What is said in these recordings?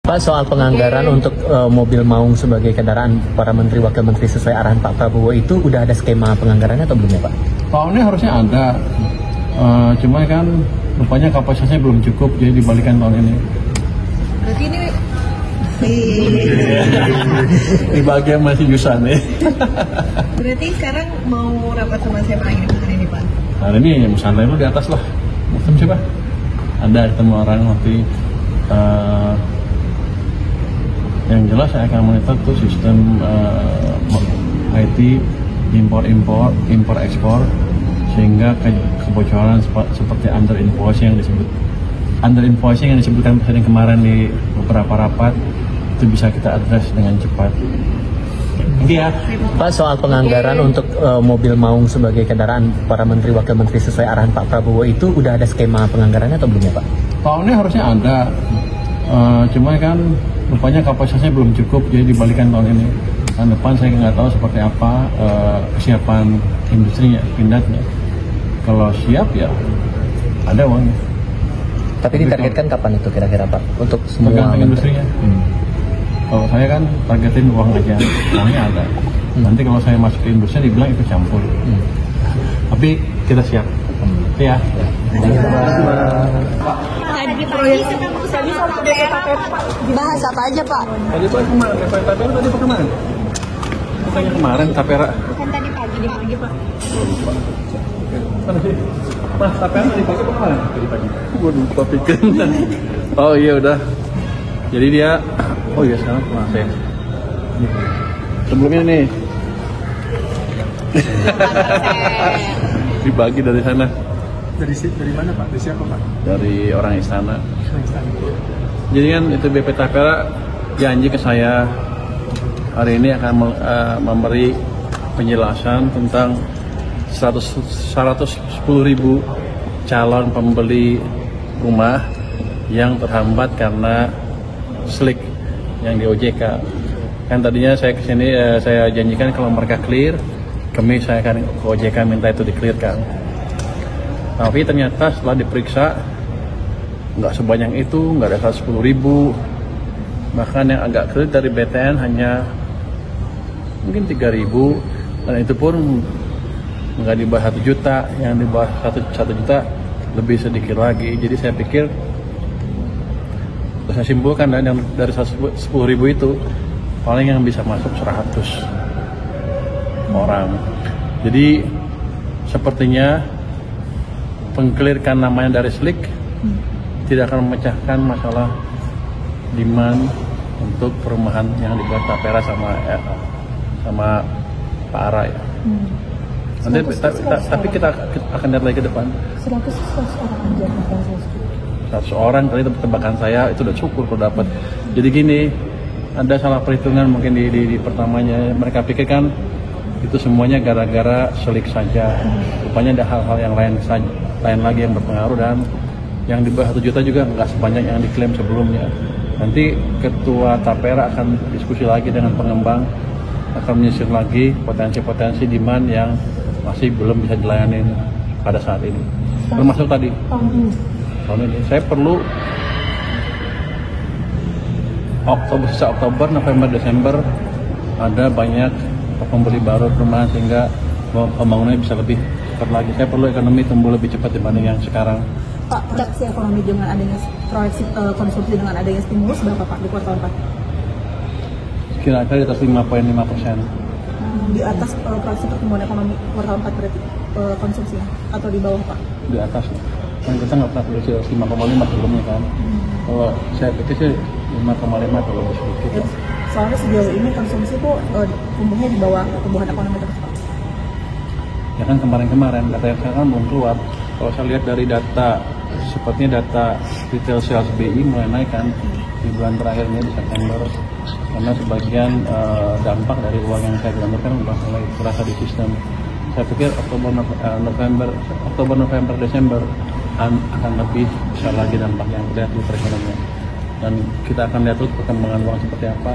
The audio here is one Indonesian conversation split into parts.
Pak, soal penganggaran untuk mobil maung sebagai kendaraan para menteri wakil menteri sesuai arahan Pak Prabowo itu udah ada skema penganggarannya atau belum ya Pak? Tahunnya harusnya ada, cuma kan rupanya kapasitasnya belum cukup jadi dibalikan tahun ini. Berarti ini Di bagian masih Yusan ya. berarti sekarang mau rapat sama siapa lagi hari ini Pak? Hari ini Musanda itu di atas lah. Muslim siapa? Ada ketemu orang nanti. Yang jelas saya akan monitor tuh sistem IT impor ekspor sehingga kebocoran seperti under invoicing yang disebutkan presiden kemarin di beberapa rapat itu bisa kita address dengan cepat. Iya. Pak, soal penganggaran untuk mobil maung sebagai kendaraan para menteri wakil menteri sesuai arahan Pak Prabowo itu udah ada skema penganggarannya atau belum ya Pak? Tahunnya harusnya ada, cuma kan rupanya kapasitasnya belum cukup jadi dibalikan tahun ini. Tahun depan saya nggak tahu seperti apa kesiapan industrinya, pindadnya. Kalau siap ya ada uangnya. Tapi ditargetkan kapan itu kira-kira Pak untuk semua tergantung industrinya. Kalau saya kan targetin uang aja, uangnya ada. Nanti kalau saya masuk ke industri dibilang itu campur. Tapi kita siap. Ya. Tadi pagi tadi soal BPTAPR bahas apa aja Pak? Tadi Pak kemarin, Tapera tadi Pak kemarin. Bukannya kemarin Tapera. Bukan tadi pagi Pak. Mana sih? Mas, Tapera tadi pagi apa kemarin? Tadi pagi. Gue lupa pikir. Oh iya udah. Jadi dia, oh iya sekarang kemana saya? Sebelumnya nih. Dibagi dari sana. Dari mana Pak? Dari siapa Pak? Dari orang istana. Jadi kan itu BP Tapera janji ke saya hari ini akan memberi penjelasan tentang 110.000 calon pembeli rumah yang terhambat karena slik yang di OJK. Kan tadinya saya kesini saya janjikan kalau mereka clear, kami saya akan ke OJK minta itu di-clearkan. Tapi ternyata setelah diperiksa nggak sebanyak itu, nggak ada 110.000. Bahkan yang agak clear dari BTN hanya mungkin 3.000, dan itu pun nggak di bawah 1 juta, yang di bawah 1 juta lebih sedikit lagi. Jadi saya pikir, saya simpulkan dan yang dari 110.000 itu paling yang bisa masuk 100 orang. Jadi sepertinya pengkelirkan namanya dari slik tidak akan memecahkan masalah demand untuk perumahan yang dibuat Tapera sama Pak Ara ya. Nanti tapi kita akan lihat lagi ke depan. 100 orang aja 100 orang tadi tebakan saya itu udah syukur kalau dapat. Jadi gini, ada salah perhitungan mungkin di pertamanya. Mereka pikirkan itu semuanya gara-gara selik saja. Rupanya ada hal-hal yang lain lagi yang berpengaruh, dan yang di bawah 1 juta juga nggak sebanyak yang diklaim sebelumnya. Nanti Ketua Tapera akan diskusi lagi dengan pengembang, akan menyisir lagi potensi-potensi demand yang masih belum bisa dilayani pada saat ini. Termasuk tadi tahun ini saya perlu sisa Oktober, November, Desember ada banyak pembeli baru perumahan sehingga pembangunannya bisa lebih cepat lagi. Saya perlu ekonomi tumbuh lebih cepat dibanding yang sekarang. Pak, proyeksi ekonomi dengan adanya proyeksi konsumsi dengan adanya stimulus berapa Pak di kuartal 4? Kira-kira di atas 5,5%. Di atas proyeksi pertumbuhan ekonomi kuartal 4 berarti konsumsinya atau di bawah Pak? Di atas. Kan kita nggak pernah prediksi 5,5 sebelumnya kan. Kalau saya pikir sih 5,5 kalau lebih sedikit. Soalnya sejauh ini konsumsi itu tumbuhnya di bawah pertumbuhan ekonomi terus Pak. Ya kan kemarin data yang sekarang belum keluar. Kalau saya lihat dari data, sepertinya data retail sales BI mulai naik kan di bulan terakhir ini di September, karena sebagian dampak dari uang yang saya gelontorkan sudah mulai terasa di sistem. Saya pikir Oktober, November, Desember akan lebih besar lagi dampak yang terlihat di perekonomian, dan kita akan lihat terus perkembangan uang seperti apa.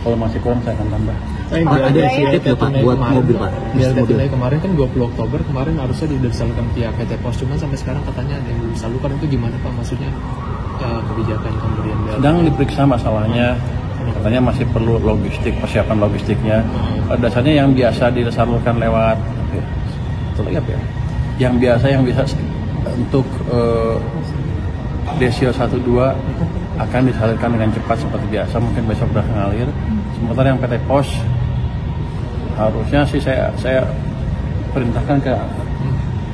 Kalau masih kurang saya akan tambah. Ada insentif ya Pak buat mobil Pak. Nilai kemarin kan 20 Oktober kemarin harusnya sudah disalurkan pihak PT Pos, cuman sampai sekarang katanya ada yang belum disalurkan. Itu gimana Pak maksudnya? kebijakan pemberian BLT? Sedang diperiksa masalahnya, katanya masih perlu logistik, persiapan logistiknya. Pada dasarnya yang biasa disalurkan lewat yang biasa yang bisa untuk desio 1-2 akan disalurkan dengan cepat seperti biasa, mungkin besok sudah mengalir. Sementara yang PT Pos harusnya sih saya perintahkan ke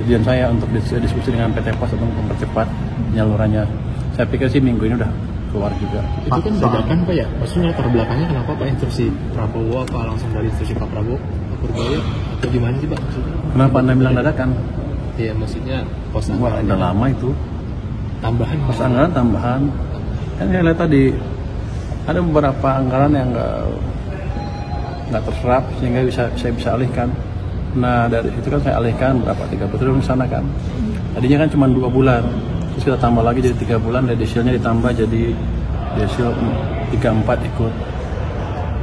dirjen saya untuk diskusi dengan PT Pos untuk mempercepat penyalurannya. Saya pikir sih minggu ini udah keluar juga. Itu kan dadakan Pak ya? Maksudnya latar belakangnya kenapa Pak instruksi Prabowo apa langsung dari instruksi Pak Prabowo? Pak Purboyo atau gimana sih Pak maksudnya? Kenapa Anda bilang dadakan? Iya maksudnya pos Wah, anggaran udah lama itu. tambahan. Pos anggaran tambahan. Kan saya lihat tadi ada beberapa anggaran yang nggak terserap sehingga saya bisa alihkan. Nah dari situ kan saya alihkan berapa 30 triliun ke sana kan. Tadinya kan cuma 2 bulan. Terus kita tambah lagi jadi 3 bulan, dan desilnya ditambah jadi desil 3-4 ikut.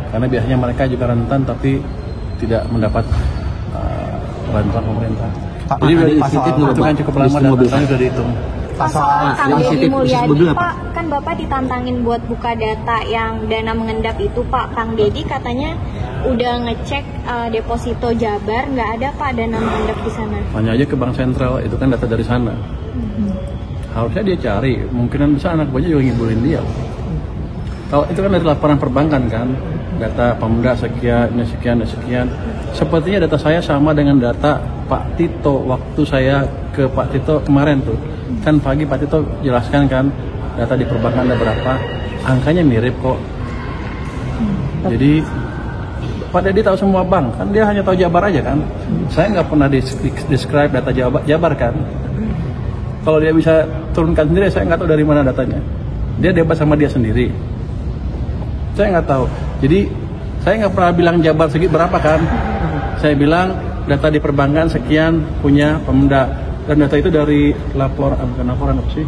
Karena biasanya mereka juga rentan tapi tidak mendapat bantuan pemerintah. Jadi itu kan cukup lama dan datanya sudah dihitung. Soal Kang yang Deddy positif Mulyadi apa? Pak, kan Bapak ditantangin buat buka data yang dana mengendap itu Pak. Kang Deddy katanya udah ngecek deposito Jabar, nggak ada Pak dana mengendap di sana. Tanya aja ke Bank Sentral, itu kan data dari sana. Harusnya dia cari, mungkinan bisa anak buahnya juga ngibulin dia. Kalau itu kan dari laporan perbankan kan, data Pemda sekian, sekian, sekian. Sepertinya data saya sama dengan data Pak Tito waktu saya ke Pak Tito kemarin tuh. Kan pagi Pak Tito jelaskan kan data di perbankan ada berapa, angkanya mirip kok. Jadi Pak Deddy tahu semua bank, kan dia hanya tahu Jabar aja kan. Saya nggak pernah describe data Jabar kan. Kalau dia bisa turunkan sendiri, saya nggak tahu dari mana datanya. Dia debat sama dia sendiri. Saya nggak tahu. Jadi saya nggak pernah bilang Jabar segi berapa kan. Saya bilang data di perbankan sekian punya Pemda, dan data itu dari laporan apa sih?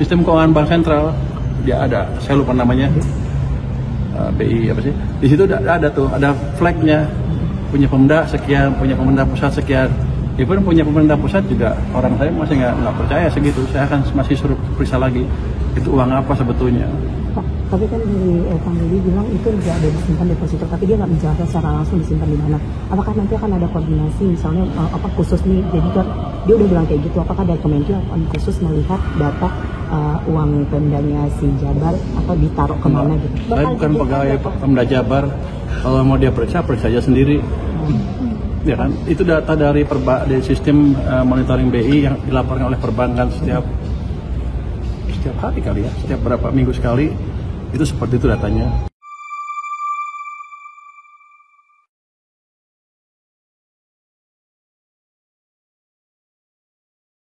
Sistem keuangan Bank Sentral. Dia ada, saya lupa namanya. BI apa sih? Di situ ada tuh, ada flagnya. Punya Pemda sekian, punya pemerintah pusat sekian. Even punya pemerintah pusat juga orang saya masih nggak percaya segitu. Saya akan masih suruh periksa lagi itu uang apa sebetulnya. Pak, tapi kan dari Kang Deddy bilang itu nggak ada disimpan deposito, tapi dia nggak menjelaskan secara langsung disimpan di mana. Apakah nanti akan ada koordinasi misalnya apa khusus nih? Jadi kan dia udah bilang kayak gitu. Apakah ada Kemenkyu khusus melihat data uang Pemdanya si Jabar atau ditaruh kemana gitu? Saya bukan pegawai Pemda Jabar. Kalau mau dia periksa aja sendiri. Ya kan, itu data dari sistem monitoring BI yang dilaporkan oleh perbankan setiap hari kali ya, setiap berapa minggu sekali, itu seperti itu datanya.